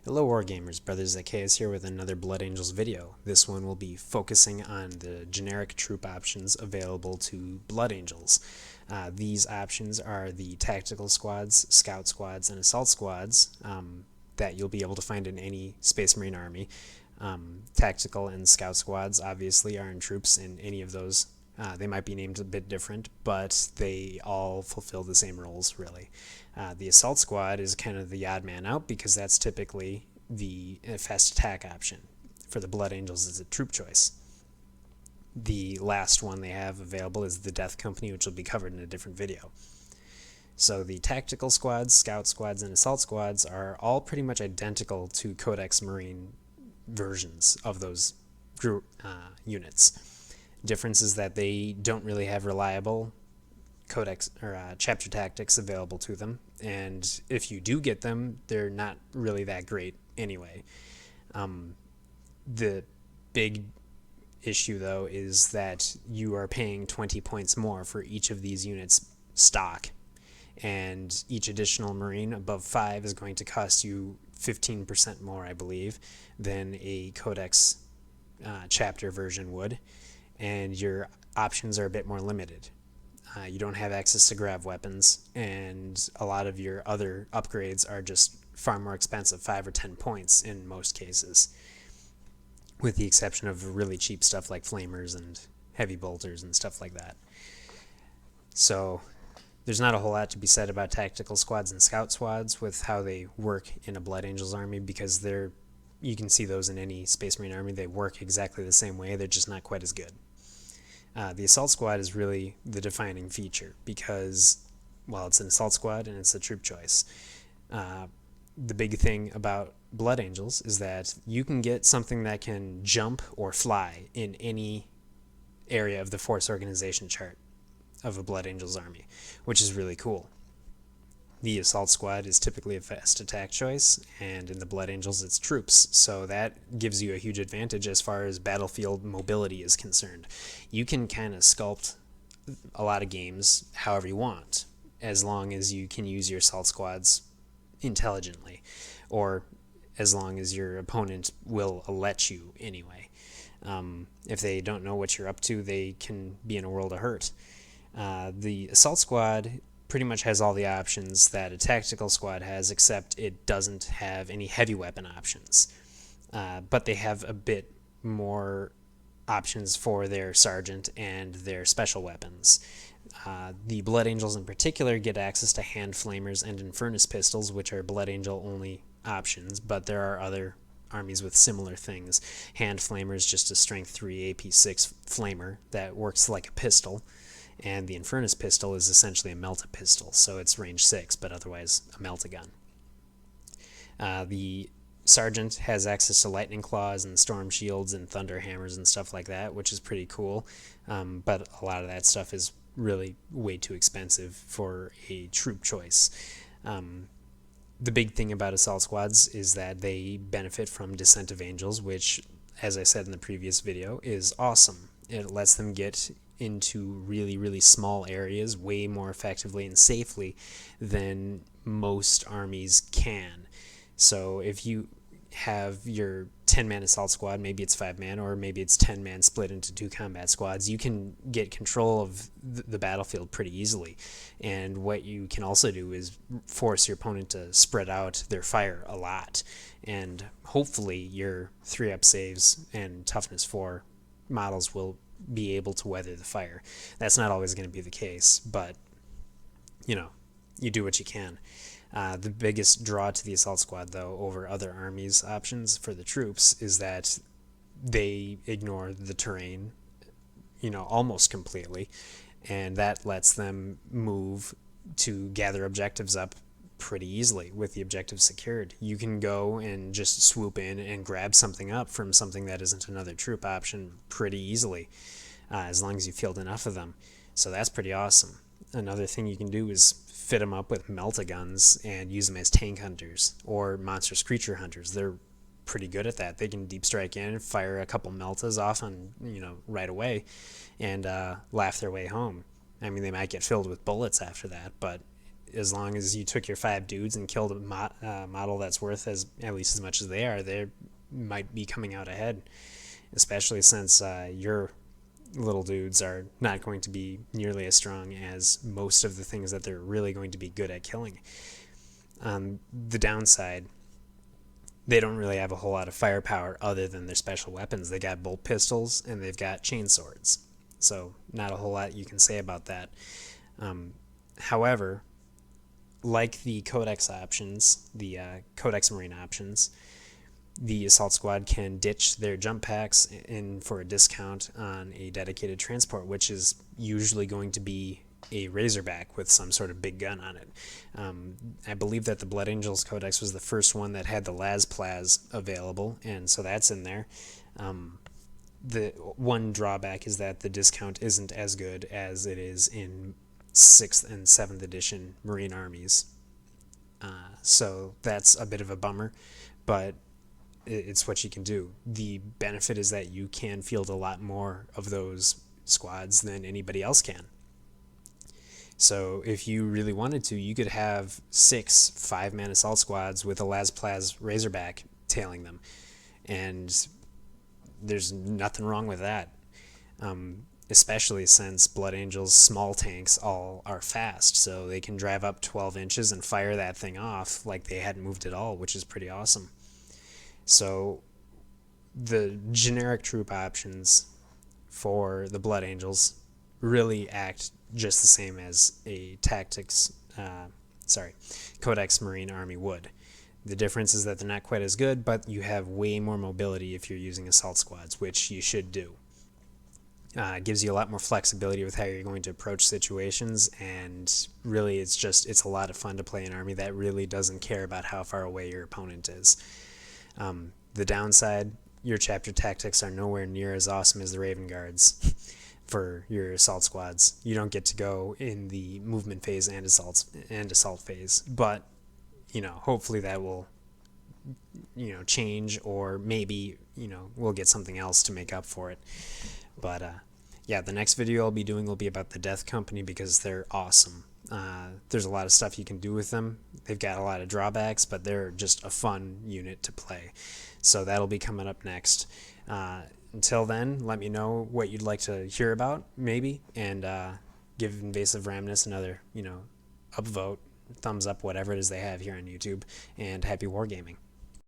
Hello Wargamers, Brothers Zachareus here with another Blood Angels video. This one will be focusing on the generic troop options available to Blood Angels. These options are the tactical squads, scout squads, and assault squads that you'll be able to find in any Space Marine army. Tactical and scout squads obviously are in troops in any of those. They might be named a bit different, but they all fulfill the same roles, really. The assault squad is kind of the odd man out because that's typically the fast attack option. For the Blood Angels, it's a troop choice. The last one they have available is the Death Company, which will be covered in a different video. So the tactical squads, scout squads, and assault squads are all pretty much identical to Codex Marine versions of those group units. Difference is that they don't really have reliable codex or chapter tactics available to them, and if you do get them, they're not really that great anyway. The big issue though is that you are paying 20 points more for each of these units stock, and each additional Marine above 5 is going to cost you 15% more, I believe, than a Codex chapter version would, and your options are a bit more limited. You don't have access to grav weapons, and a lot of your other upgrades are just far more expensive, 5 or 10 points in most cases, with the exception of really cheap stuff like flamers and heavy bolters and stuff like that. So there's not a whole lot to be said about tactical squads and scout squads with how they work in a Blood Angels army, because you can see those in any Space Marine army. They work exactly the same way, they're just not quite as good. The assault squad is really the defining feature because, well, it's an assault squad and it's a troop choice. The big thing about Blood Angels is that you can get something that can jump or fly in any area of the force organization chart of a Blood Angels army, which is really cool. The assault squad is typically a fast attack choice, and in the Blood Angels it's troops, so that gives you a huge advantage as far as battlefield mobility is concerned. You can kind of sculpt a lot of games however you want, as long as you can use your assault squads intelligently, or as long as your opponent will let you anyway. If they don't know what you're up to, they can be in a world of hurt. The assault squad pretty much has all the options that a tactical squad has, except it doesn't have any heavy weapon options. But they have a bit more options for their sergeant and their special weapons. The Blood Angels in particular get access to hand flamers and infernus pistols, which are Blood Angel only options, but there are other armies with similar things. Hand flamers, just a strength 3 AP6 flamer that works like a pistol, and the Infernus pistol is essentially a melta pistol, so it's range 6, but otherwise a melta gun. The sergeant has access to lightning claws and storm shields and thunder hammers and stuff like that, which is pretty cool, but a lot of that stuff is really way too expensive for a troop choice. The big thing about assault squads is that they benefit from Descent of Angels, which, as I said in the previous video, is awesome. It lets them get into really, really small areas way more effectively and safely than most armies can. So if you have your 10-man assault squad, maybe it's 5-man, or maybe it's 10-man split into 2 combat squads, you can get control of the battlefield pretty easily. And what you can also do is force your opponent to spread out their fire a lot, and hopefully your 3-up saves and toughness 4 models will be able to weather the fire. That's not always going to be the case, but you do what you can. The biggest draw to the assault squad, though, over other armies' options for the troops is that they ignore the terrain, almost completely, and that lets them move to gather objectives up pretty easily with the objective secured. You can go and just swoop in and grab something up from something that isn't another troop option pretty easily, as long as you field enough of them. So that's pretty awesome. Another thing you can do is fit them up with melta guns and use them as tank hunters or monstrous creature hunters. They're pretty good at that. They can deep strike in, fire a couple meltas off on right away, and laugh their way home. I mean, they might get filled with bullets after that, but as long as you took your 5 dudes and killed a model that's worth at least as much as they might be coming out ahead, especially since your little dudes are not going to be nearly as strong as most of the things that they're really going to be good at killing. The downside, they don't really have a whole lot of firepower other than their special weapons. They got bolt pistols and they've got chainswords, so not a whole lot you can say about that. However, like the Codex options, the Codex Marine options, the Assault Squad can ditch their jump packs in for a discount on a dedicated transport, which is usually going to be a Razorback with some sort of big gun on it. I believe that the Blood Angels Codex was the first one that had the Las Plaz available, and so that's in there. The one drawback is that the discount isn't as good as it is in 6th and 7th edition Marine armies. So that's a bit of a bummer, but it's what you can do. The benefit is that you can field a lot more of those squads than anybody else can. So if you really wanted to, you could have 6 5-man assault squads with a Las Plaz Razorback tailing them, and there's nothing wrong with that. Especially since Blood Angels' small tanks all are fast, so they can drive up 12 inches and fire that thing off like they hadn't moved at all, which is pretty awesome. So the generic troop options for the Blood Angels really act just the same as a Codex Marine army would. The difference is that they're not quite as good, but you have way more mobility if you're using assault squads, which you should do. It gives you a lot more flexibility with how you're going to approach situations, and really it's a lot of fun to play an army that really doesn't care about how far away your opponent is. The downside, your chapter tactics are nowhere near as awesome as the Raven Guards for your assault squads. You don't get to go in the movement phase and assault phase, but hopefully that will change, or maybe we'll get something else to make up for it. But yeah, the next video I'll be doing will be about the Death Company, because they're awesome. There's a lot of stuff you can do with them. They've got a lot of drawbacks, but they're just a fun unit to play. So that'll be coming up next. Until then, let me know what you'd like to hear about, maybe, and give Invasive Ramnus another, upvote, thumbs up, whatever it is they have here on YouTube, and happy wargaming.